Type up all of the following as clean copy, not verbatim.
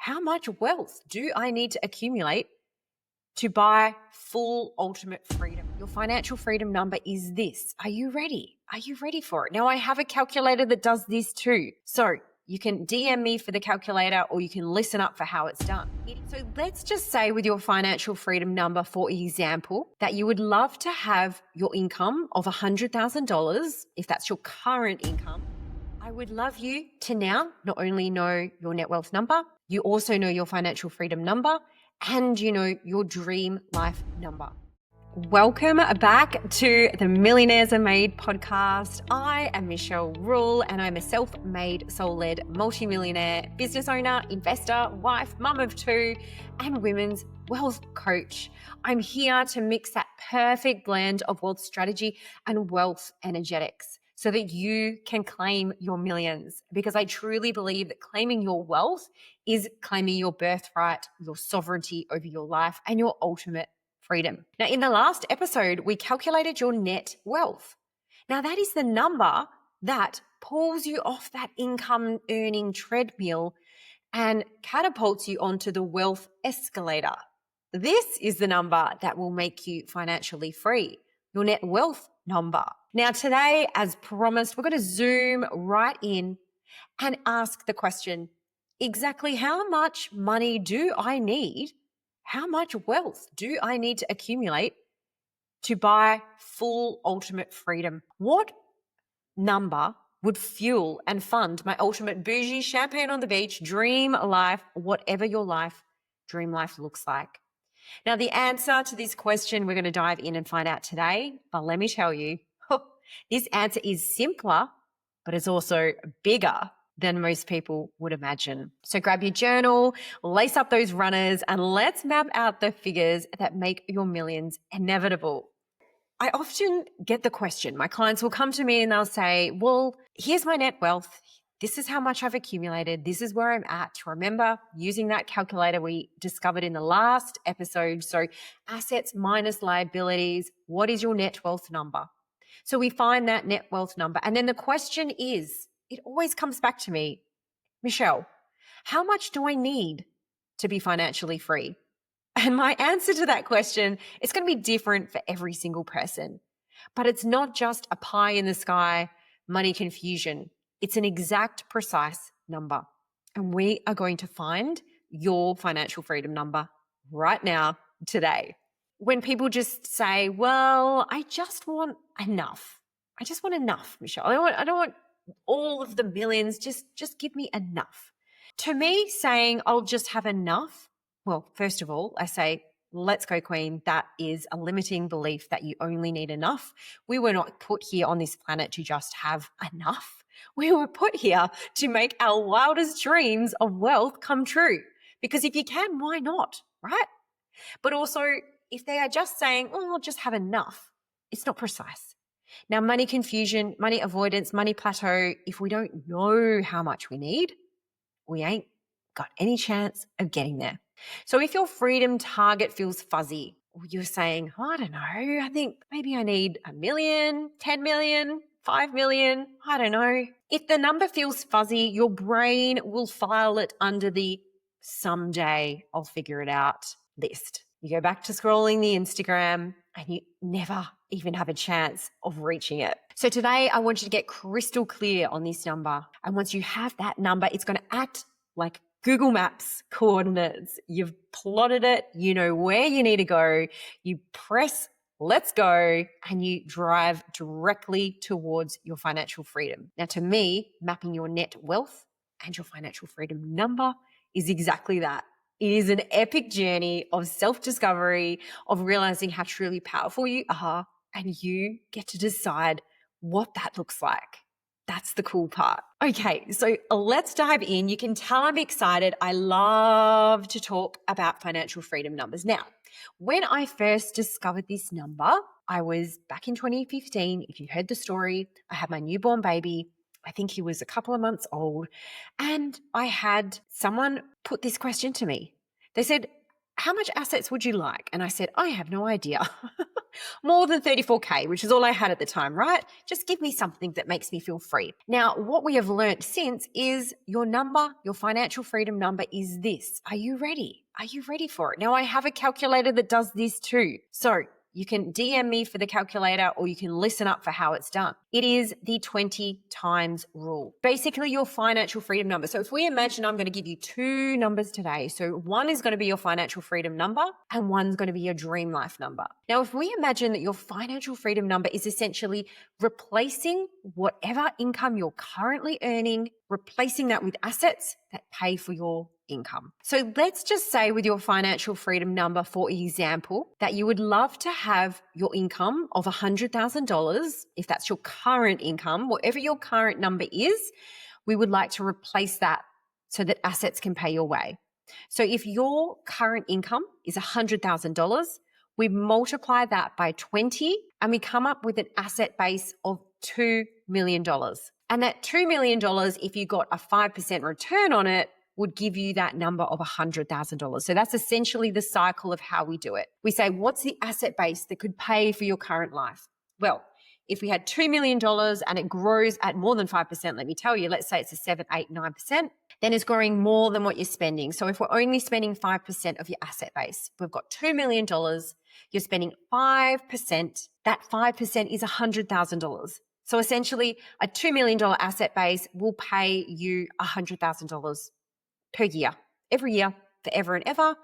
how much wealth do I need to accumulate to buy full ultimate freedom? Your financial freedom number is this. Are you ready? Are you ready for it? Now, I have a calculator that does this too. So you can DM me for the calculator or you can listen up for how it's done. So let's just say with your financial freedom number, for example, that you would love to have your income of $100,000, if that's your current income. I would love you to now not only know your net wealth number, you also know your financial freedom number, and you know your dream life number. Welcome back to the Millionaires Are Made podcast. I am Michelle Rule and I'm a self-made, soul-led multimillionaire, business owner, investor, wife, mum of two, and women's wealth coach. I'm here to mix that perfect blend of wealth strategy and wealth energetics so that you can claim your millions, because I truly believe that claiming your wealth is claiming your birthright, your sovereignty over your life, and your ultimate freedom. Now, in the last episode, we calculated your net wealth. Now, that is the number that pulls you off that income earning treadmill and catapults you onto the wealth escalator. This is the number that will make you financially free, your net wealth number. Now, today, as promised, we're going to zoom right in and ask the question, exactly how much money do I need? How much wealth do I need to accumulate to buy full ultimate freedom? What number would fuel and fund my ultimate bougie, champagne on the beach, dream life, whatever your life, dream life looks like? Now, the answer to this question, we're going to dive in and find out today. But let me tell you, this answer is simpler, but it's also bigger than most people would imagine. So grab your journal, lace up those runners, and let's map out the figures that make your millions inevitable. I often get the question, my clients will come to me and they'll say, well, here's my net wealth. This is how much I've accumulated. This is where I'm at. Remember using that calculator we discovered in the last episode. So assets minus liabilities, what is your net wealth number? So we find that net wealth number. And then the question is, it always comes back to me, Michelle, how much do I need to be financially free? And my answer to that question is going to be different for every single person. But it's not just a pie in the sky, money confusion. It's an exact, precise number. And we are going to find your financial freedom number right now, today. When people just say, well, I just want enough. I just want enough, Michelle. I don't want all of the millions. Just give me enough. To me, saying I'll just have enough, well, first of all, I say, let's go, Queen. That is a limiting belief that you only need enough. We were not put here on this planet to just have enough. We were put here to make our wildest dreams of wealth come true. Because if you can, why not, right? But also, if they are just saying, oh, I'll just have enough, it's not precise. Now, money confusion, money avoidance, money plateau, if we don't know how much we need, we ain't got any chance of getting there. So if your freedom target feels fuzzy, or you're saying, oh, I don't know, I think maybe I need 1 million, 10 million, 5 million, I don't know. If the number feels fuzzy, your brain will file it under the someday I'll figure it out list. You go back to scrolling the Instagram and you never even have a chance of reaching it. So today I want you to get crystal clear on this number. And once you have that number, it's going to act like Google Maps coordinates. You've plotted it. You know where you need to go. You press let's go and you drive directly towards your financial freedom. Now, to me, mapping your net wealth and your financial freedom number is exactly that. It is an epic journey of self-discovery, of realizing how truly powerful you are, and you get to decide what that looks like. That's the cool part. Okay, so let's dive in. You can tell I'm excited. I love to talk about financial freedom numbers. Now, when I first discovered this number, I was back in 2015. If you heard the story, I had my newborn baby. I think he was a couple of months old. And I had someone put this question to me. They said, how much assets would you like? And I said, I have no idea. More than 34K, which is all I had at the time, right? Just give me something that makes me feel free. Now, what we have learned since is your number, your financial freedom number is this. Are you ready? Are you ready for it? Now, I have a calculator that does this too. So you can DM me for the calculator or you can listen up for how it's done. It is the 20 times rule. Basically, your financial freedom number. So if we imagine I'm going to give you two numbers today. So one is going to be your financial freedom number and one's going to be your dream life number. Now, if we imagine that your financial freedom number is essentially replacing whatever income you're currently earning, replacing that with assets that pay for your income. So let's just say with your financial freedom number, for example, that you would love to have your income of $100,000. If that's your current income, whatever your current number is, we would like to replace that so that assets can pay your way. So if your current income is $100,000, we multiply that by 20 and we come up with an asset base of $2 million. And that $2 million, if you got a 5% return on it, would give you that number of $100,000. So that's essentially the cycle of how we do it. We say, what's the asset base that could pay for your current life? Well, if we had $2 million and it grows at more than 5%, let me tell you, let's say it's a 7, 8, 9%, then it's growing more than what you're spending. So if we're only spending 5% of your asset base, we've got $2 million, you're spending 5%, that 5% is $100,000. So essentially a $2 million asset base will pay you $100,000 per year, every year, forever and ever.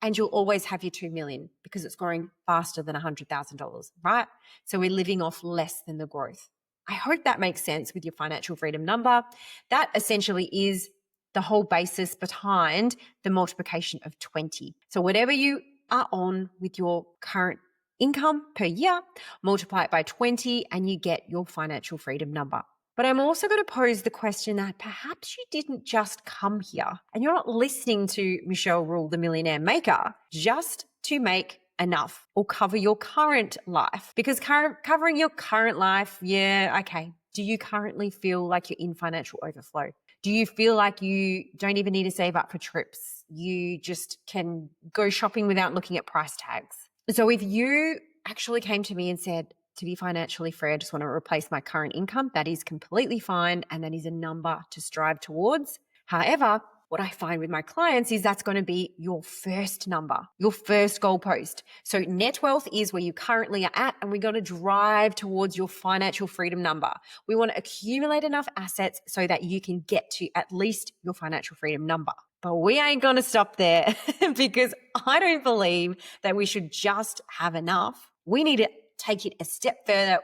And you'll always have your 2 million because it's growing faster than $100,000, right? So we're living off less than the growth. I hope that makes sense with your financial freedom number. That essentially is the whole basis behind the multiplication of 20. So whatever you are on with your current income per year, multiply it by 20 and you get your financial freedom number. But I'm also going to pose the question that perhaps you didn't just come here and you're not listening to Michelle Rule, the Millionaire Maker, just to make enough or cover your current life. Because covering your current life, yeah, okay. Do you currently feel like you're in financial overflow? Do you feel like you don't even need to save up for trips? You just can go shopping without looking at price tags. So if you actually came to me and said, to be financially free, I just want to replace my current income, that is completely fine. And that is a number to strive towards. However, what I find with my clients is that's going to be your first number, your first goalpost. So net wealth is where you currently are at, and we're going to drive towards your financial freedom number. We want to accumulate enough assets so that you can get to at least your financial freedom number. But we ain't going to stop there because I don't believe that we should just have enough. We need to take it a step further,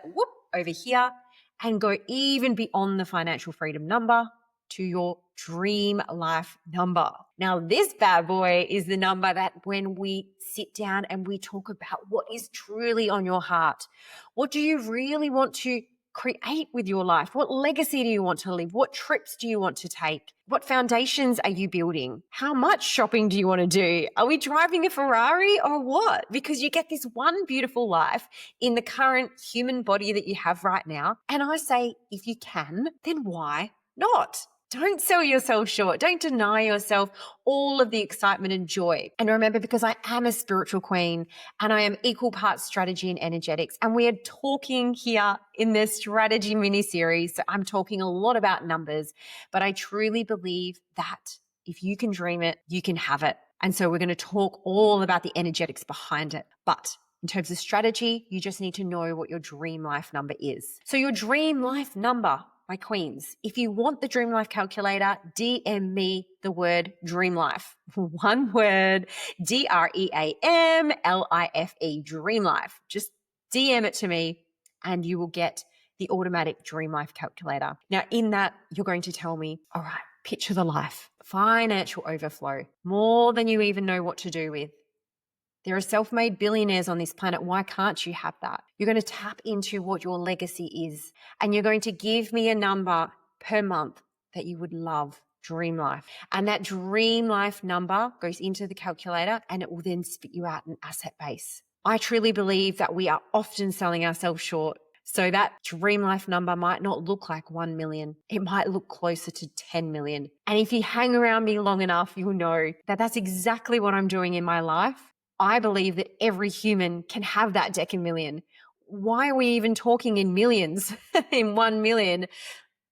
over here, and go even beyond the financial freedom number to your dream life number. Now, this bad boy is the number that when we sit down and we talk about what is truly on your heart, what do you really want to create with your life? What legacy do you want to live? What trips do you want to take? What foundations are you building? How much shopping do you want to do? Are we driving a Ferrari or what? Because you get this one beautiful life in the current human body that you have right now. And I say, if you can, then why not? Don't sell yourself short. Don't deny yourself all of the excitement and joy. And remember, because I am a spiritual queen and I am equal parts strategy and energetics, and we are talking here in this strategy mini series. So I'm talking a lot about numbers, but I truly believe that if you can dream it, you can have it. And so we're going to talk all about the energetics behind it. But in terms of strategy, you just need to know what your dream life number is. So your dream life number, my queens, if you want the Dream Life calculator, DM me the word Dream Life. One word, DREAMLIFE, Dream Life. Just DM it to me and you will get the automatic Dream Life calculator. Now, in that, you're going to tell me, all right, picture the life, financial overflow, more than you even know what to do with. There are self-made billionaires on this planet. Why can't you have that? You're going to tap into what your legacy is, and you're going to give me a number per month that you would love, Dream Life. And that Dream Life number goes into the calculator and it will then spit you out an asset base. I truly believe that we are often selling ourselves short. So that dream life number might not look like 1 million. It might look closer to 10 million. And if you hang around me long enough, you'll know that that's exactly what I'm doing in my life. I believe that every human can have that decamillion. Why are we even talking in millions, in 1 million?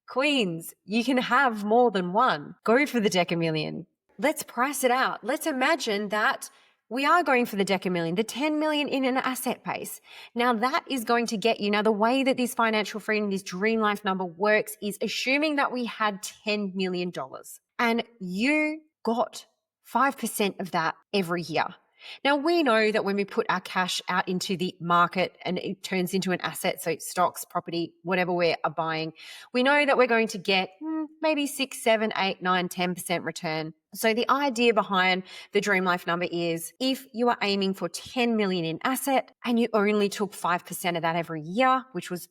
Queens, you can have more than one. Go for the decamillion. Let's price it out. Let's imagine that we are going for the decamillion, the 10 million in an asset base. Now that is going to get you. Now the way that this financial freedom, this dream life number works is assuming that we had $10 million and you got 5% of that every year. Now, we know that when we put our cash out into the market and it turns into an asset, so stocks, property, whatever we are buying, we know that we're going to get maybe 6, 7, 8, 9, 10% return. So the idea behind the dream life number is if you are aiming for 10 million in asset and you only took 5% of that every year, which was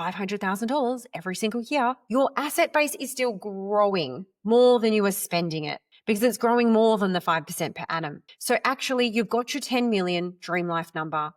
$500,000 every single year, your asset base is still growing more than you are spending it, because it's growing more than the 5% per annum. So actually you've got your 10 million dream life number.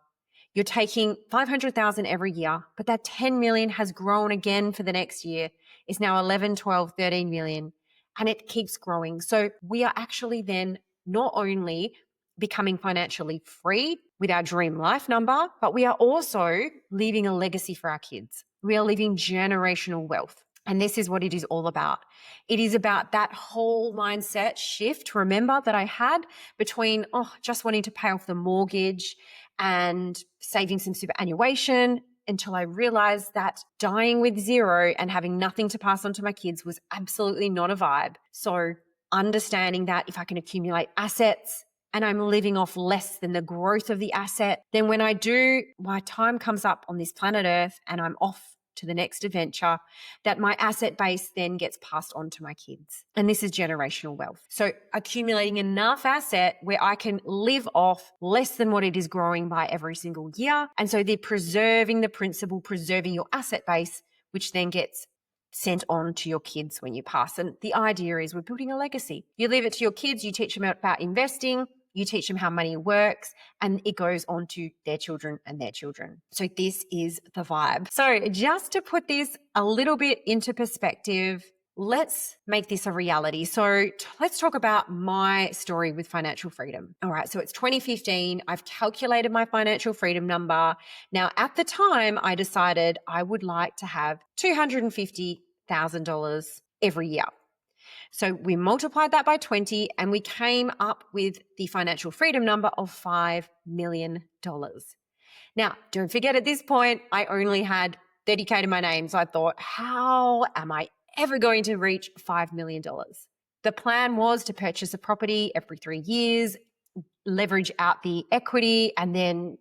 You're taking 500,000 every year, but that 10 million has grown again for the next year. It's now 11, 12, 13 million, and it keeps growing. So we are actually then not only becoming financially free with our dream life number, but we are also leaving a legacy for our kids. We are leaving generational wealth. And this is what it is all about. It is about that whole mindset shift, remember, that I had between, just wanting to pay off the mortgage and saving some superannuation, until I realized that dying with zero and having nothing to pass on to my kids was absolutely not a vibe. So understanding that if I can accumulate assets and I'm living off less than the growth of the asset, then when my time comes up on this planet Earth and I'm off to the next adventure, that my asset base then gets passed on to my kids. And this is generational wealth. So accumulating enough asset where I can live off less than what it is growing by every single year. And so they're preserving the principle, preserving your asset base, which then gets sent on to your kids when you pass. And the idea is we're building a legacy. You leave it to your kids, you teach them about investing, you teach them how money works, and it goes on to their children and their children. So this is the vibe. So just to put this a little bit into perspective, let's make this a reality. So let's talk about my story with financial freedom. All right. So it's 2015. I've calculated my financial freedom number. Now, at the time, I decided I would like to have $250,000 every year. So we multiplied that by 20 and we came up with the financial freedom number of $5 million. Now, don't forget at this point, I only had 30K to my name. So I thought, how am I ever going to reach $5 million? The plan was to purchase a property every 3 years, leverage out the equity, and then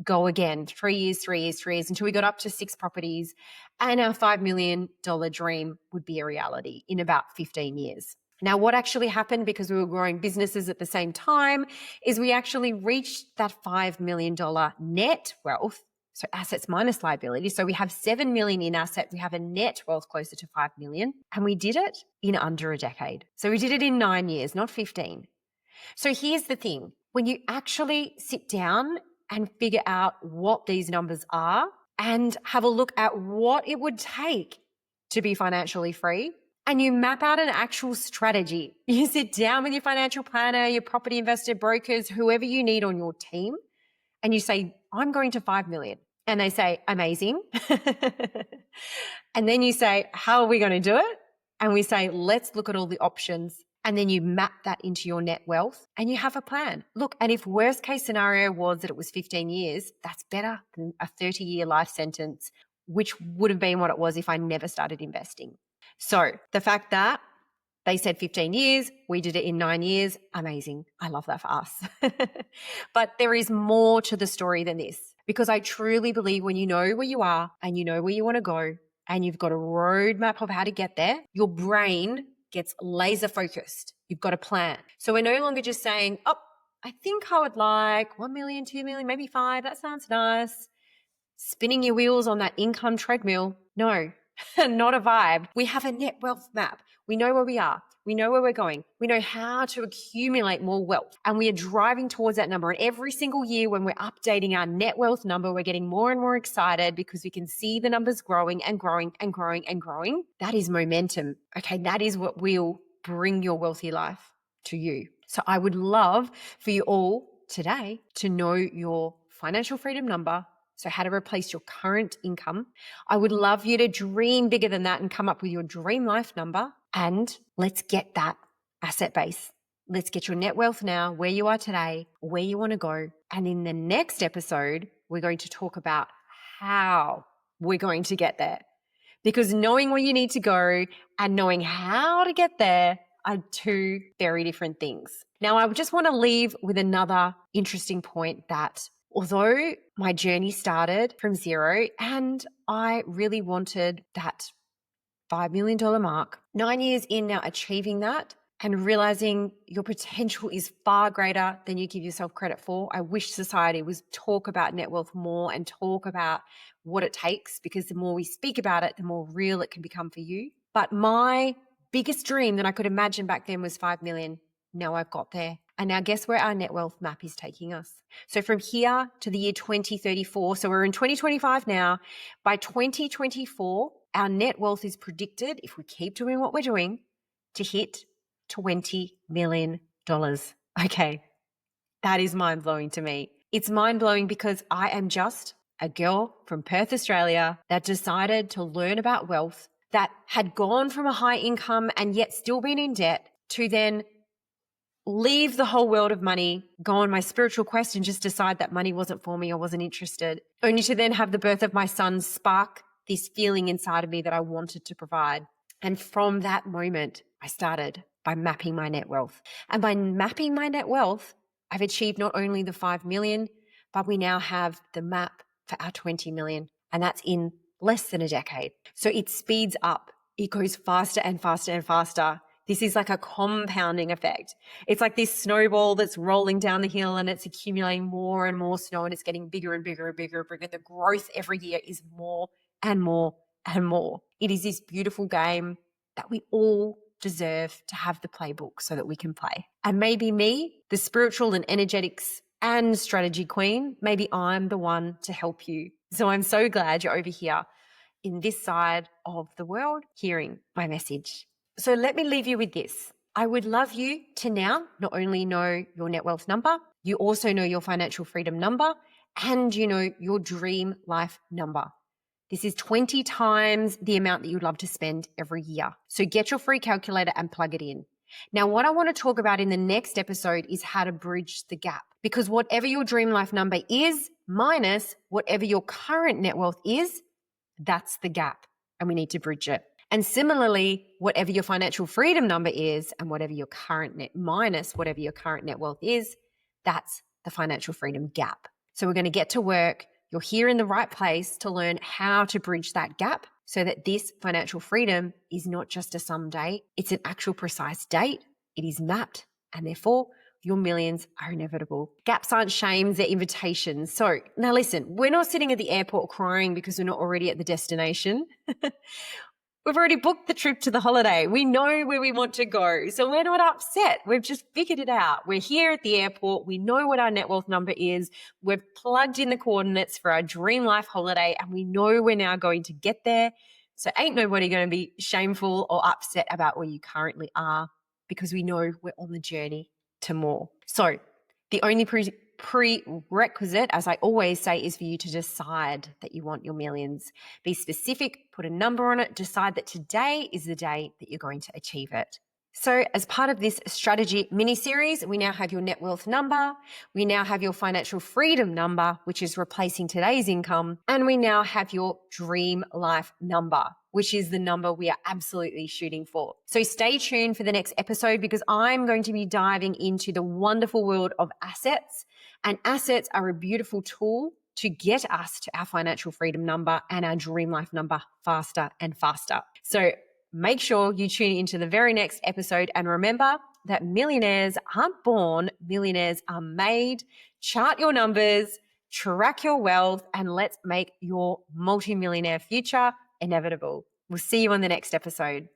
go again 3 years, 3 years, 3 years until we got up to 6 properties, and our $5 million dream would be a reality in about 15 years. Now, what actually happened, because we were growing businesses at the same time, is we actually reached that $5 million net wealth. So assets minus liabilities. So we have 7 million in asset. We have a net wealth closer to 5 million. And we did it in under a decade. So we did it in 9 years, not 15. So here's the thing. When you actually sit down and figure out what these numbers are and have a look at what it would take to be financially free, and you map out an actual strategy. You sit down with your financial planner, your property investor, brokers, whoever you need on your team, and you say, I'm going to 5 million. And they say, amazing. And then you say, how are we going to do it? And we say, let's look at all the options. And then you map that into your net wealth and you have a plan. Look, and if worst case scenario was that it was 15 years, that's better than a 30-year life sentence, which would have been what it was if I never started investing. So the fact that they said 15 years, we did it in 9 years, amazing. I love that for us. But there is more to the story than this, because I truly believe when you know where you are and you know where you want to go and you've got a roadmap of how to get there, your brain gets laser focused. You've got a plan. So we're no longer just saying, oh, I think I would like 1 million, 2 million, maybe 5. That sounds nice. Spinning your wheels on that income treadmill. No, not a vibe. We have a net wealth map. We know where we are. We know where we're going. We know how to accumulate more wealth, and we are driving towards that number. And every single year when we're updating our net wealth number, we're getting more and more excited because we can see the numbers growing and growing and growing and growing. That is momentum. Okay, that is what will bring your wealthy life to you. So I would love for you all today to know your financial freedom number. So how to replace your current income. I would love you to dream bigger than that and come up with your dream life number. And let's get that asset base. Let's get your net wealth now, where you are today, where you want to go. And in the next episode, we're going to talk about how we're going to get there. Because knowing where you need to go and knowing how to get there are two very different things. Now, I just want to leave with another interesting point that although my journey started from zero and I really wanted that $5 million mark, 9 years in now achieving that and realizing your potential is far greater than you give yourself credit for. I wish society was talk about net wealth more and talk about what it takes, because the more we speak about it, the more real it can become for you. But my biggest dream that I could imagine back then was 5 million. Now I've got there. And now guess where our net wealth map is taking us? So from here to the year 2034, so we're in 2025 now, by 2024, our net wealth is predicted, if we keep doing what we're doing, to hit $20 million. Okay, that is mind-blowing to me. It's mind-blowing because I am just a girl from Perth, Australia that decided to learn about wealth, that had gone from a high income and yet still been in debt, to then leave the whole world of money, go on my spiritual quest and just decide that money wasn't for me, I wasn't interested, only to then have the birth of my son spark this feeling inside of me that I wanted to provide. And from that moment, I started by mapping my net wealth. And by mapping my net wealth, I've achieved not only the 5 million, but we now have the map for our 20 million. And that's in less than a decade. So it speeds up. It goes faster and faster and faster. This is like a compounding effect. It's like this snowball that's rolling down the hill and it's accumulating more and more snow and it's getting bigger and bigger and bigger and bigger. The growth every year is more and more and more. It is this beautiful game that we all deserve to have the playbook so that we can play. And maybe me, the spiritual and energetics and strategy queen, maybe I'm the one to help you. So I'm so glad you're over here in this side of the world hearing my message. So let me leave you with this. I would love you to now not only know your net wealth number, you also know your financial freedom number, and you know your dream life number. This is 20 times the amount that you'd love to spend every year. So get your free calculator and plug it in. Now, what I want to talk about in the next episode is how to bridge the gap, because whatever your dream life number is minus whatever your current net wealth is, that's the gap, and we need to bridge it. And similarly, whatever your financial freedom number is and whatever your current net minus whatever your current net wealth is, that's the financial freedom gap. So we're going to get to work. You're here in the right place to learn how to bridge that gap so that this financial freedom is not just a someday, it's an actual precise date. It is mapped, and therefore your millions are inevitable. Gaps aren't shames, they're invitations. So now listen, we're not sitting at the airport crying because we're not already at the destination. We've already booked the trip to the holiday. We know where we want to go. So we're not upset. We've just figured it out. We're here at the airport. We know what our net wealth number is. We've plugged in the coordinates for our dream life holiday, and we know we're now going to get there. So ain't nobody going to be shameful or upset about where you currently are, because we know we're on the journey to more. So the only prerequisite, as I always say, is for you to decide that you want your millions. Be specific, put a number on it, decide that today is the day that you're going to achieve it. So as part of this strategy mini-series, we now have your net wealth number, we now have your financial freedom number, which is replacing today's income, and we now have your dream life number, which is the number we are absolutely shooting for. So stay tuned for the next episode, because I'm going to be diving into the wonderful world of assets, and assets are a beautiful tool to get us to our financial freedom number and our dream life number faster and faster. So make sure you tune into the very next episode, and remember that millionaires aren't born, millionaires are made. Chart your numbers, track your wealth, and let's make your multimillionaire future inevitable. We'll see you on the next episode.